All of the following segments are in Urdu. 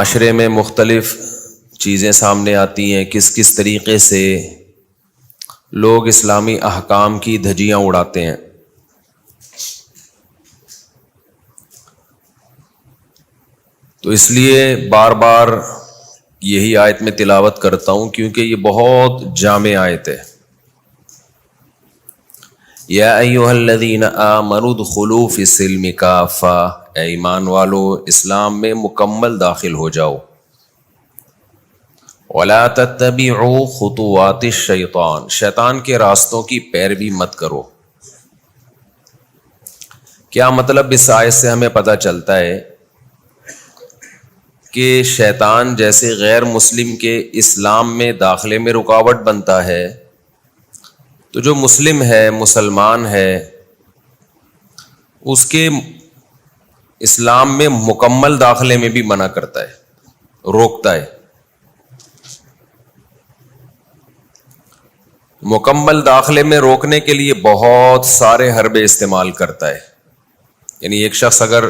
معاشرے میں مختلف چیزیں سامنے آتی ہیں، کس طریقے سے لوگ اسلامی احکام کی دھجیاں اڑاتے ہیں۔ تو اس لیے بار بار یہی آیت میں تلاوت کرتا ہوں کیونکہ یہ بہت جامع آیت ہے۔ یا ایھا الذین آمنوا ادخلوا فی السلم کافہ، اے ایمان والو اسلام میں مکمل داخل ہو جاؤ۔ ولا تتبعوا خطوات الشیطان، شیطان کے راستوں کی پیروی مت کرو۔ کیا مطلب اس آیت سے ہمیں پتہ چلتا ہے کہ شیطان جیسے غیر مسلم کے اسلام میں داخلے میں رکاوٹ بنتا ہے، تو جو مسلم ہے، مسلمان ہے، اس کے اسلام میں مکمل داخلے میں بھی منع کرتا ہے، روکتا ہے۔ مکمل داخلے میں روکنے کے لیے بہت سارے حربے استعمال کرتا ہے۔ یعنی ایک شخص اگر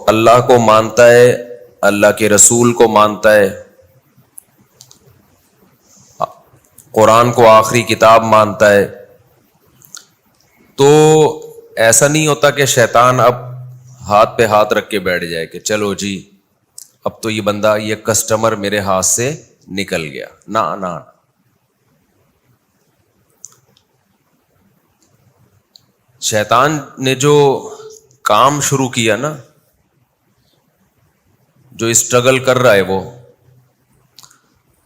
اللہ کو مانتا ہے، اللہ کے رسول کو مانتا ہے، قرآن کو آخری کتاب مانتا ہے، تو ایسا نہیں ہوتا کہ شیطان اب ہاتھ پہ ہاتھ رکھ کے بیٹھ جائے کہ چلو جی اب تو یہ بندہ، یہ کسٹمر میرے ہاتھ سے نکل گیا۔ نہ، شیطان نے جو کام شروع کیا نا، جو اسٹرگل کر رہا ہے، وہ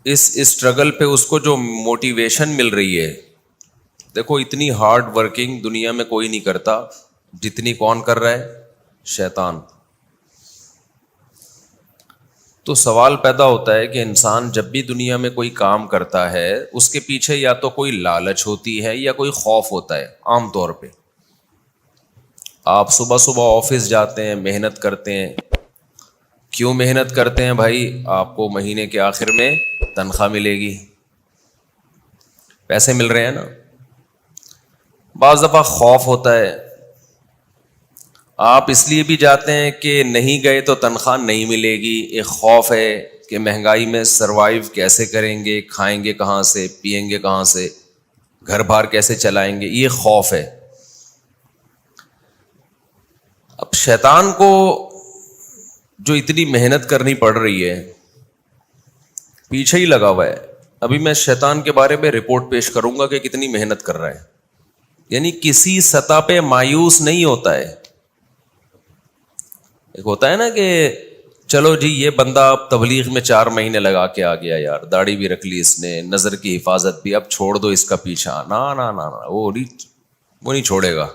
اس اسٹرگل پہ اس کو جو موٹیویشن مل رہی ہے، دیکھو اتنی ہارڈ ورکنگ دنیا میں کوئی نہیں کرتا جتنی کون کر رہا ہے؟ شیطان۔ تو سوال پیدا ہوتا ہے کہ انسان جب بھی دنیا میں کوئی کام کرتا ہے، اس کے پیچھے یا تو کوئی لالچ ہوتی ہے یا کوئی خوف ہوتا ہے۔ عام طور پہ آپ صبح صبح آفس جاتے ہیں، محنت کرتے ہیں، کیوں محنت کرتے ہیں بھائی؟ آپ کو مہینے کے آخر میں تنخواہ ملے گی، پیسے مل رہے ہیں نا۔ بعض دفعہ خوف ہوتا ہے، آپ اس لیے بھی جاتے ہیں کہ نہیں گئے تو تنخواہ نہیں ملے گی، ایک خوف ہے کہ مہنگائی میں سروائیو کیسے کریں گے، کھائیں گے کہاں سے، پیئیں گے کہاں سے، گھر بار کیسے چلائیں گے، یہ خوف ہے۔ اب شیطان کو جو اتنی محنت کرنی پڑ رہی ہے، پیچھے ہی لگا ہوا ہے۔ ابھی میں شیطان کے بارے میں رپورٹ پیش کروں گا کہ کتنی محنت کر رہا ہے، یعنی کسی سطح پہ مایوس نہیں ہوتا ہے۔ ایک ہوتا ہے نا کہ چلو جی یہ بندہ اب تبلیغ میں 4 مہینے لگا کے آ گیا، یار داڑھی بھی رکھ لی اس نے، نظر کی حفاظت بھی، اب چھوڑ دو اس کا پیچھا۔ نہ، وہ نہیں چھوڑے گا،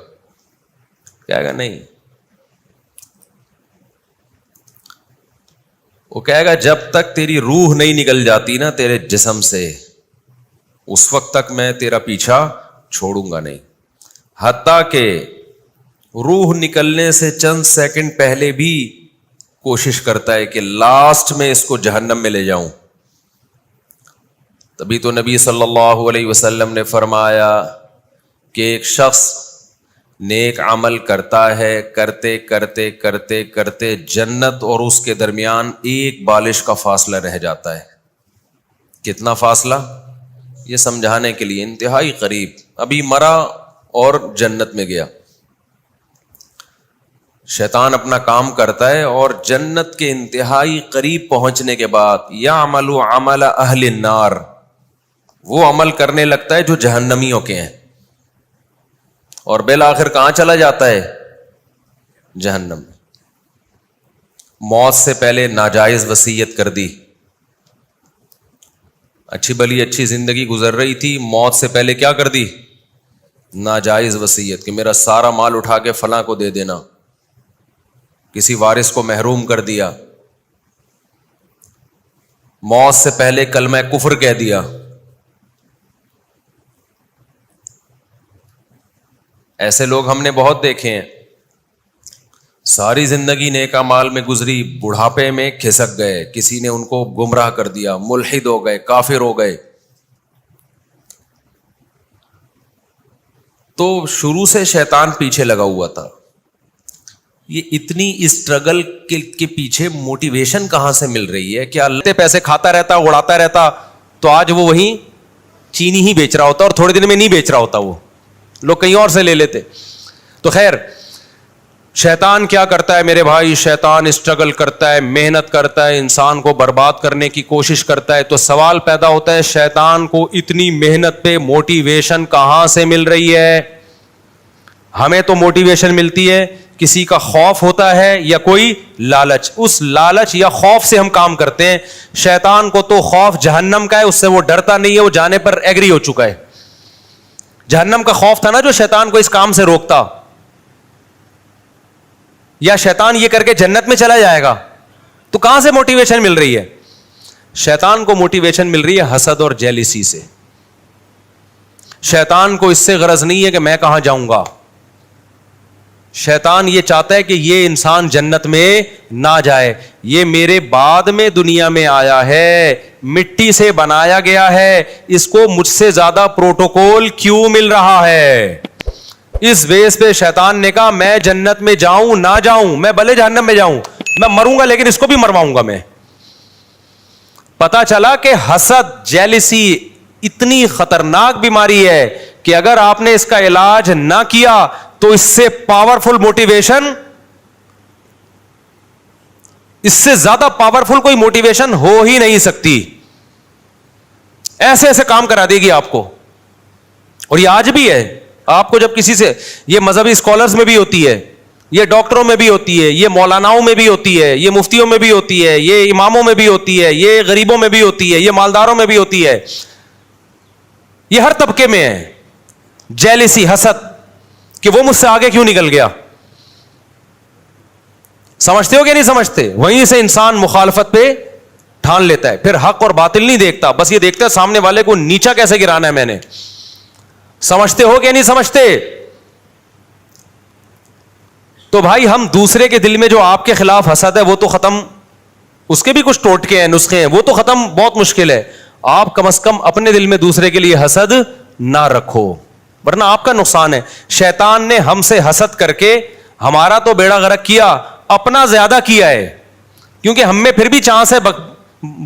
کہے گا نہیں، وہ کہے گا جب تک تیری روح نہیں نکل جاتی نا تیرے جسم سے، اس وقت تک میں تیرا پیچھا چھوڑوں گا نہیں۔ حتیٰ کہ روح نکلنے سے چند سیکنڈ پہلے بھی کوشش کرتا ہے کہ لاسٹ میں اس کو جہنم میں لے جاؤں۔ تبھی تو نبی صلی اللہ علیہ وسلم نے فرمایا کہ ایک شخص نیک عمل کرتا ہے، کرتے کرتے کرتے کرتے جنت اور اس کے درمیان ایک بالش کا فاصلہ رہ جاتا ہے۔ کتنا فاصلہ؟ یہ سمجھانے کے لیے انتہائی قریب، ابھی مرا اور جنت میں گیا۔ شیطان اپنا کام کرتا ہے اور جنت کے انتہائی قریب پہنچنے کے بعد یعمل عمل اہل النار، وہ عمل کرنے لگتا ہے جو جہنمیوں کے ہیں، اور بالآخر کہاں چلا جاتا ہے؟ جہنم میں۔ موت سے پہلے ناجائز وصیت کر دی، اچھی بلی اچھی زندگی گزر رہی تھی، موت سے پہلے کیا کر دی؟ ناجائز وصیت کہ میرا سارا مال اٹھا کے فلاں کو دے دینا، کسی وارث کو محروم کر دیا، موت سے پہلے کلمہ کفر کہہ دیا۔ ایسے لوگ ہم نے بہت دیکھے ہیں، ساری زندگی نیک اعمال میں گزری، بڑھاپے میں کھسک گئے، کسی نے ان کو گمراہ کر دیا، ملحد ہو گئے، کافر ہو گئے۔ تو شروع سے شیطان پیچھے لگا ہوا تھا، یہ اتنی اسٹرگل کے پیچھے موٹیویشن کہاں سے مل رہی ہے کہ اللہ پیسے کھاتا رہتا اڑاتا رہتا تو آج وہ وہیں چینی ہی بیچ رہا ہوتا اور تھوڑے دن میں نہیں بیچ رہا ہوتا, وہ لوگ کہیں اور سے لے لیتے. تو خیر, شیطان کیا کرتا ہے میرے بھائی؟ شیطان اسٹرگل کرتا ہے, محنت کرتا ہے, انسان کو برباد کرنے کی کوشش کرتا ہے. تو سوال پیدا ہوتا ہے شیطان کو اتنی محنت پہ موٹیویشن کہاں سے مل رہی ہے؟ ہمیں تو موٹیویشن ملتی ہے کسی کا خوف ہوتا ہے یا کوئی لالچ, اس لالچ یا خوف سے ہم کام کرتے ہیں. شیطان کو تو خوف جہنم کا ہے, اس سے وہ ڈرتا نہیں ہے, وہ جانے پر ایگری ہو چکا ہے. جہنم کا خوف تھا نا جو شیطان کو اس کام سے روکتا. یا شیطان یہ کر کے جنت میں چلا جائے گا؟ تو کہاں سے موٹیویشن مل رہی ہے؟ شیطان کو موٹیویشن مل رہی ہے حسد اور جیلسی سے. شیطان کو اس سے غرض نہیں ہے کہ میں کہاں جاؤں گا. شیطان یہ چاہتا ہے کہ یہ انسان جنت میں نہ جائے. یہ میرے بعد میں دنیا میں آیا ہے, مٹی سے بنایا گیا ہے, اس کو مجھ سے زیادہ پروٹوکول کیوں مل رہا ہے؟ اس بیس پہ شیطان نے کہا میں جنت میں جاؤں نہ جاؤں, میں بھلے جہنم میں جاؤں, میں مروں گا لیکن اس کو بھی مرواؤں گا میں. پتا چلا کہ حسد جیلسی اتنی خطرناک بیماری ہے کہ اگر آپ نے اس کا علاج نہ کیا تو اس سے پاورفل موٹیویشن, اس سے زیادہ پاورفل کوئی موٹیویشن ہو ہی نہیں سکتی. ایسے ایسے کام کرا دے گی آپ کو. اور یہ آج بھی ہے. آپ کو جب کسی سے, یہ مذہبی اسکالرز میں بھی ہوتی ہے, یہ ڈاکٹروں میں بھی ہوتی ہے, یہ مولاناؤں میں بھی ہوتی ہے, یہ مفتیوں میں بھی ہوتی ہے, یہ اماموں میں بھی ہوتی ہے, یہ غریبوں میں بھی ہوتی ہے, یہ مالداروں میں بھی ہوتی ہے, یہ ہر طبقے میں ہے. جیلسی, حسد کہ وہ مجھ سے آگے کیوں نکل گیا. سمجھتے ہو کہ نہیں سمجھتے؟ وہیں سے انسان مخالفت پہ ٹھان لیتا ہے. پھر حق اور باطل نہیں دیکھتا, بس یہ دیکھتا ہے سامنے والے کو نیچا کیسے گرانا ہے میں نے. سمجھتے ہو کہ نہیں سمجھتے؟ تو بھائی ہم دوسرے کے دل میں جو آپ کے خلاف حسد ہے وہ تو ختم, اس کے بھی کچھ ٹوٹکے ہیں, نسخے ہیں, وہ تو ختم بہت مشکل ہے. آپ کم از کم اپنے دل میں دوسرے کے لیے حسد نہ رکھو, ورنہ آپ کا نقصان ہے. شیطان نے ہم سے حسد کر کے ہمارا تو بیڑا غرق کیا, اپنا زیادہ کیا ہے. کیونکہ ہم میں پھر بھی چانس ہے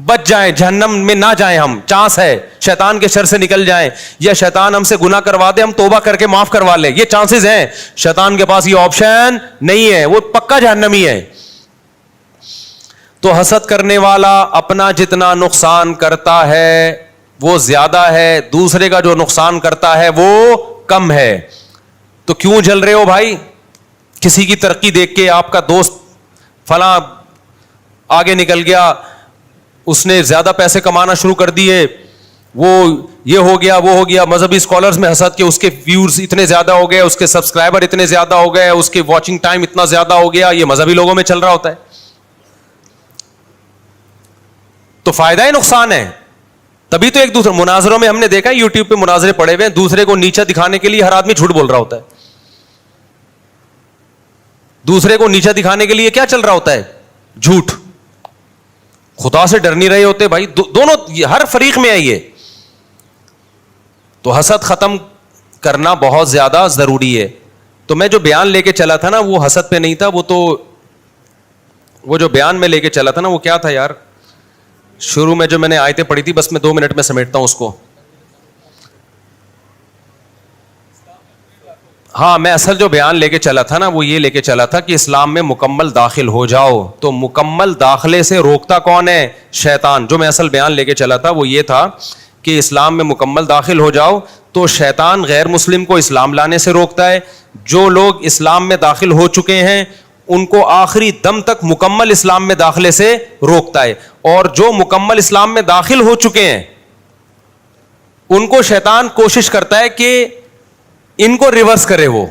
بچ جائیں, جہنم میں نہ جائیں, ہم چانس ہے شیطان کے شر سے نکل جائیں, یا شیطان ہم سے گناہ کروا دے, ہم توبہ کر کے معاف کروا لیں, یہ چانسز ہیں. شیطان کے پاس یہ آپشن نہیں ہے, وہ پکا جہنمی ہے. تو حسد کرنے والا اپنا جتنا نقصان کرتا ہے وہ زیادہ ہے, دوسرے کا جو نقصان کرتا ہے وہ کم ہے. تو کیوں جل رہے ہو بھائی؟ کسی کی ترقی دیکھ کے, آپ کا دوست فلاں آگے نکل گیا, اس نے زیادہ پیسے کمانا شروع کر دیے, وہ یہ ہو گیا وہ ہو گیا. مذہبی اسکالرز میں حسد کے اس کے ویورز اتنے زیادہ ہو گئے, اس کے سبسکرائبر اتنے زیادہ ہو گئے, اس کے واچنگ ٹائم اتنا زیادہ ہو گیا. یہ مذہبی لوگوں میں چل رہا ہوتا ہے. تو فائدہ ہے نقصان ہے. تبھی تو ایک دوسرے مناظروں میں ہم نے دیکھا, یوٹیوب پہ مناظرے پڑے ہوئے ہیں, دوسرے کو نیچا دکھانے کے لیے ہر آدمی جھوٹ بول رہا ہوتا ہے. دوسرے کو نیچا دکھانے کے لیے کیا چل رہا ہوتا ہے؟ جھوٹ. خدا سے ڈر نہیں رہے ہوتے بھائی. دونوں ہر فریق میں ہے یہ. تو حسد ختم کرنا بہت زیادہ ضروری ہے. تو میں جو بیان لے کے چلا تھا نا وہ حسد پہ نہیں تھا, وہ جو بیان میں لے کے چلا تھا نا وہ کیا تھا یار, شروع میں جو میں نے آیتیں پڑھی تھی, بس میں 2 منٹ میں سمیٹتا ہوں اس کو. ہاں, میں اصل جو بیان لے کے چلا تھا نا وہ یہ لے کے چلا تھا کہ اسلام میں مکمل داخل ہو جاؤ. تو مکمل داخلے سے روکتا کون ہے؟ شیطان. جو میں اصل بیان لے کے چلا تھا وہ یہ تھا کہ اسلام میں مکمل داخل ہو جاؤ تو شیطان غیر مسلم کو اسلام لانے سے روکتا ہے. جو لوگ اسلام میں داخل ہو چکے ہیں ان کو آخری دم تک مکمل اسلام میں داخلے سے روکتا ہے. اور جو مکمل اسلام میں داخل ہو چکے ہیں ان کو شیطان کوشش کرتا ہے کہ ان کو ریورس کرے وہ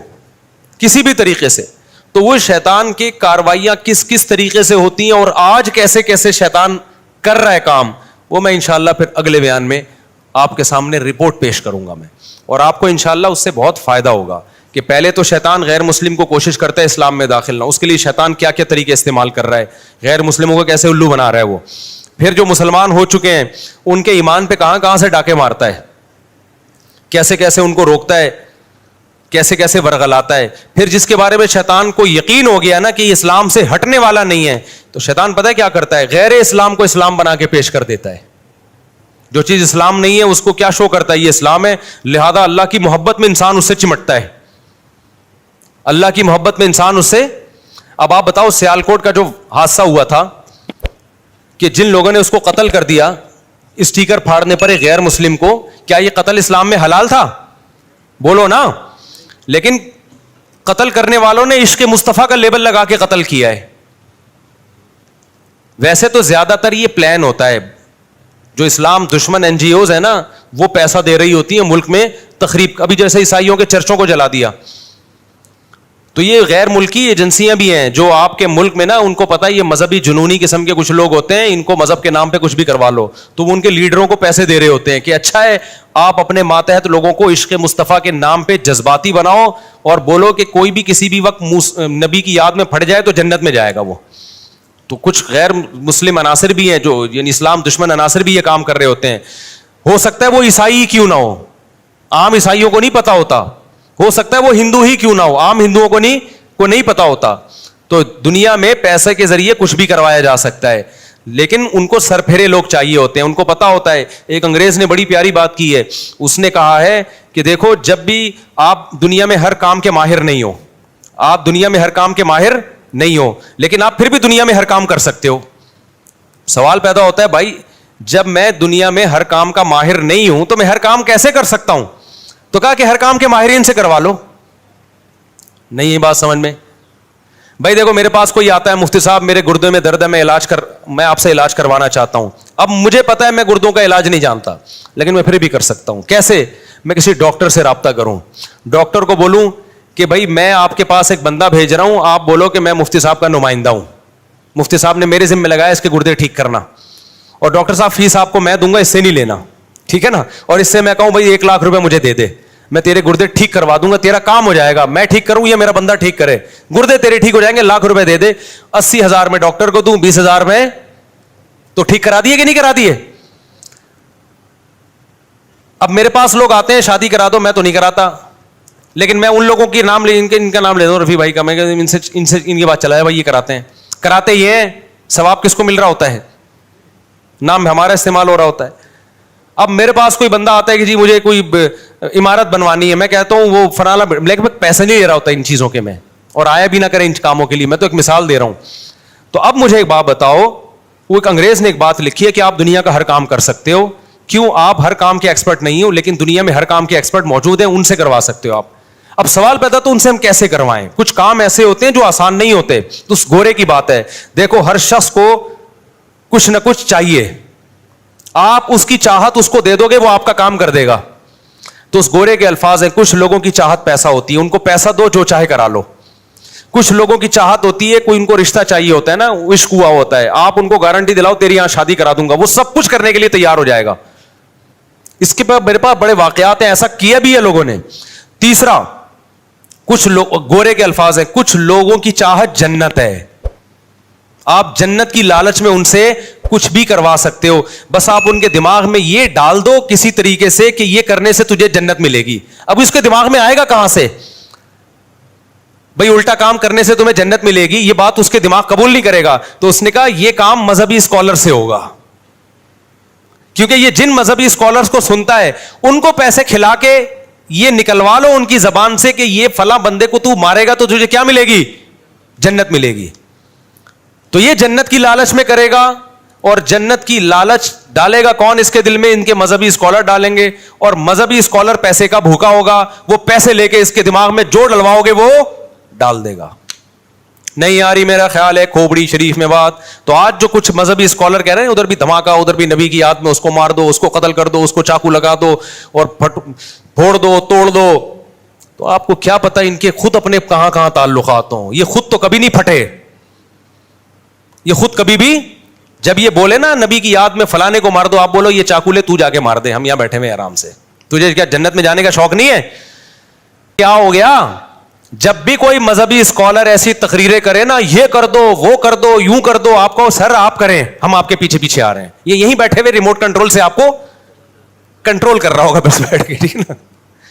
کسی بھی طریقے سے. تو وہ شیطان کی کاروائیاں کس کس طریقے سے ہوتی ہیں اور آج کیسے کیسے شیطان کر رہا ہے کام, وہ میں انشاءاللہ پھر اگلے بیان میں آپ کے سامنے رپورٹ پیش کروں گا میں. اور آپ کو انشاءاللہ اس سے بہت فائدہ ہوگا کہ پہلے تو شیطان غیر مسلم کو کوشش کرتا ہے اسلام میں داخل نہ, اس کے لیے شیطان کیا کیا طریقے استعمال کر رہا ہے, غیر مسلموں کو کیسے الو بنا رہا ہے وہ. پھر جو مسلمان ہو چکے ہیں ان کے ایمان پہ کہاں کہاں سے ڈاکے مارتا ہے, کیسے کیسے ان کو روکتا ہے. کیسے کیسے ورغلاتا ہے. پھر جس کے بارے میں شیطان کو یقین ہو گیا نا کہ یہ اسلام سے ہٹنے والا نہیں ہے, تو شیطان پتہ ہے کیا کرتا ہے, غیر اسلام کو اسلام بنا کے پیش کر دیتا ہے. جو چیز اسلام نہیں ہے اس کو کیا شو کرتا ہے, یہ اسلام ہے, لہذا اللہ کی محبت میں انسان اس سے چمٹتا ہے, اللہ کی محبت میں انسان اس سے. اب آپ بتاؤ سیالکوٹ کا جو حادثہ ہوا تھا کہ جن لوگوں نے اس کو قتل کر دیا اسٹیکر پھاڑنے پر ایک غیر مسلم کو, کیا یہ قتل اسلام میں حلال تھا؟ بولو نا. لیکن قتل کرنے والوں نے عشق مصطفیٰ کا لیبل لگا کے قتل کیا ہے. ویسے تو زیادہ تر یہ پلان ہوتا ہے, جو اسلام دشمن این جی اوز ہے نا وہ پیسہ دے رہی ہوتی ہیں ملک میں تخریب. ابھی جیسے عیسائیوں کے چرچوں کو جلا دیا, تو یہ غیر ملکی ایجنسیاں بھی ہیں جو آپ کے ملک میں نا ان کو پتا ہے یہ مذہبی جنونی قسم کے کچھ لوگ ہوتے ہیں, ان کو مذہب کے نام پہ کچھ بھی کروا لو, تو وہ ان کے لیڈروں کو پیسے دے رہے ہوتے ہیں کہ اچھا ہے آپ اپنے ماتحت لوگوں کو عشق مصطفیٰ کے نام پہ جذباتی بناؤ اور بولو کہ کوئی بھی کسی بھی وقت نبی کی یاد میں پھٹ جائے تو جنت میں جائے گا وہ. تو کچھ غیر مسلم عناصر بھی ہیں جو یعنی اسلام دشمن عناصر بھی یہ کام کر رہے ہوتے ہیں. ہو سکتا ہے وہ عیسائی ہی کیوں نہ ہو, عام عیسائیوں کو نہیں پتا ہوتا, ہو سکتا ہے وہ ہندو ہی کیوں نہ ہو, عام ہندوؤں کو نہیں پتا ہوتا. تو دنیا میں پیسے کے ذریعے کچھ بھی کروایا جا سکتا ہے, لیکن ان کو سرپھیرے لوگ چاہیے ہوتے ہیں, ان کو پتا ہوتا ہے. ایک انگریز نے بڑی پیاری بات کی ہے, اس نے کہا ہے کہ دیکھو جب بھی آپ دنیا میں ہر کام کے ماہر نہیں ہو, آپ دنیا میں ہر کام کے ماہر نہیں ہو, لیکن آپ پھر بھی دنیا میں ہر کام کر سکتے ہو. سوال پیدا ہوتا ہے بھائی جب میں دنیا میں ہر کام کا ماہر نہیں ہوں تو میں ہر کام کیسے کر سکتا ہوں؟ تو کہا کہ ہر کام کے ماہرین سے کروا لو. نہیں یہ بات سمجھ میں؟ بھائی دیکھو میرے پاس کوئی آتا ہے, مفتی صاحب میرے گردے میں درد ہے, میں آپ سے علاج کروانا چاہتا ہوں. اب مجھے پتا ہے میں گردوں کا علاج نہیں جانتا, لیکن میں پھر بھی کر سکتا ہوں. کیسے؟ میں کسی ڈاکٹر سے رابطہ کروں, ڈاکٹر کو بولوں کہ بھائی میں آپ کے پاس ایک بندہ بھیج رہا ہوں, آپ بولو کہ میں مفتی صاحب کا نمائندہ ہوں, مفتی صاحب نے میرے ذمہ لگایا اس کے گردے ٹھیک کرنا, اور ڈاکٹر صاحب فیس آپ کو میں دوں گا, اس سے نہیں لینا, ٹھیک ہے نا. اور اس سے میں کہوں بھائی 1 لاکھ روپے مجھے دے دے, میں تیرے گردے ٹھیک کروا دوں گا, تیرا کام ہو جائے گا. میں ٹھیک کروں یا میرا بندہ ٹھیک کرے, گردے تیرے ٹھیک ہو جائیں گے, 1 لاکھ روپے دے دے. 80,000 میں ڈاکٹر کو دوں, 20,000 میں تو ٹھیک کرا دیے کہ نہیں کرا دیے؟ اب میرے پاس لوگ آتے ہیں شادی کرا دو, میں تو نہیں کراتا, لیکن میں ان لوگوں کی نام لے ان کا نام لے دوں, رفیع بھائی کا, میں ان سے ان کی بات چلایا بھائی یہ کراتے ہیں, کراتے یہ ہیں, ثواب کس کو مل رہا ہوتا ہے؟ نام ہمارا استعمال ہو رہا ہوتا ہے. اب میرے پاس کوئی بندہ آتا ہے کہ جی مجھے کوئی عمارت بنوانی ہے, میں کہتا ہوں وہ فلانا, لیکن میں پیسے نہیں لے رہا ہوتا ان چیزوں کے, میں اور آیا بھی نہ کریں ان کاموں کے لیے, میں تو ایک مثال دے رہا ہوں. تو اب مجھے ایک بات بتاؤ, وہ ایک انگریز نے ایک بات لکھی ہے کہ آپ دنیا کا ہر کام کر سکتے ہو. کیوں؟ آپ ہر کام کے ایکسپرٹ نہیں ہو, لیکن دنیا میں ہر کام کے ایکسپرٹ موجود ہیں, ان سے کروا سکتے ہو آپ. اب سوال پیدا تو ان سے ہم کیسے کروائیں؟ کچھ کام ایسے ہوتے ہیں جو آسان نہیں ہوتے. تو اس گورے کی بات ہے, دیکھو ہر شخص کو کچھ نہ کچھ چاہیے, آپ اس کی چاہت اس کو دے دو گے وہ آپ کا کام کر دے گا. تو اس گورے کے الفاظ ہیں, کچھ لوگوں کی چاہت پیسہ ہوتی ہے, ان کو پیسہ دو جو چاہے کرا لو. کچھ لوگوں کی چاہت ہوتی ہے, کوئی ان کو رشتہ چاہیے ہوتا ہے نا, عشق ہوا ہوتا ہے, آپ ان کو گارنٹی دلاؤ تیری یہاں شادی کرا دوں گا, وہ سب کچھ کرنے کے لیے تیار ہو جائے گا. اس کے بعد میرے پاس بڑے واقعات ہیں, ایسا کیا بھی ہے لوگوں نے. تیسرا, کچھ لوگ, گورے کے الفاظ ہیں, کچھ لوگوں کی چاہت جنت ہے, آپ جنت کی لالچ میں ان سے کچھ بھی کروا سکتے ہو, بس آپ ان کے دماغ میں یہ ڈال دو کسی طریقے سے کہ یہ کرنے سے تجھے جنت ملے گی. اب اس کے دماغ میں آئے گا کہاں سے بھئی الٹا کام کرنے سے تمہیں جنت ملے گی, یہ بات اس کے دماغ قبول نہیں کرے گا. تو اس نے کہا یہ کام مذہبی اسکالر سے ہوگا, کیونکہ یہ جن مذہبی اسکالرز کو سنتا ہے ان کو پیسے کھلا کے یہ نکلوا لو ان کی زبان سے کہ یہ فلاں بندے کو تو مارے گا تو تجھے کیا ملے گی؟ جنت ملے گی. تو یہ جنت کی لالچ میں کرے گا, اور جنت کی لالچ ڈالے گا کون اس کے دل میں؟ ان کے مذہبی اسکالر ڈالیں گے, اور مذہبی اسکالر پیسے کا بھوکا ہوگا, وہ پیسے لے کے اس کے دماغ میں جو ڈلواؤ گے وہ ڈال دے گا. نہیں آ رہی میرا خیال ہے کھوپڑی شریف میں بات. تو آج جو کچھ مذہبی اسکالر کہہ رہے ہیں ادھر بھی دھماکہ, ادھر بھی نبی کی یاد میں اس کو مار دو, اس کو قتل کر دو, اس کو چاقو لگا دو اور پھوڑ دو, توڑ دو, تو آپ کو کیا پتا ان کے خود اپنے کہاں کہاں تعلقات ہوں. یہ خود تو کبھی نہیں پھٹے, یہ خود کبھی بھی جب یہ بولے نا نبی کی یاد میں فلانے کو مار دو, آپ بولو یہ چاقو لے تو جا کے مار دے, ہم یہاں بیٹھے ہوئے آرام سے, تجھے کیا جنت میں جانے کا شوق نہیں ہے؟ کیا ہو گیا؟ جب بھی کوئی مذہبی اسکالر ایسی تقریریں کرے نا, یہ کر دو, وہ کر دو, یوں کر دو, آپ کو سر آپ کریں, ہم آپ کے پیچھے پیچھے آ رہے ہیں. یہ یہیں بیٹھے ہوئے ریموٹ کنٹرول سے آپ کو کنٹرول کر رہا ہوگا بس بیٹھ کے, ٹھیک نا.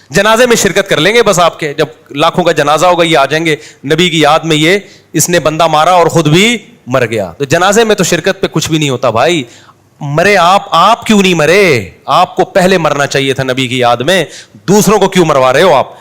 جنازے میں شرکت کر لیں گے بس آپ کے, جب لاکھوں کا جنازہ ہوگا یہ آ جائیں گے نبی کی یاد میں, یہ اس نے بندہ مارا اور خود بھی مر گیا. تو جنازے میں تو شرکت پہ کچھ بھی نہیں ہوتا بھائی. مرے آپ کیوں نہیں مرے؟ آپ کو پہلے مرنا چاہیے تھا نبی کی یاد میں, دوسروں کو کیوں مروا رہے ہو آپ؟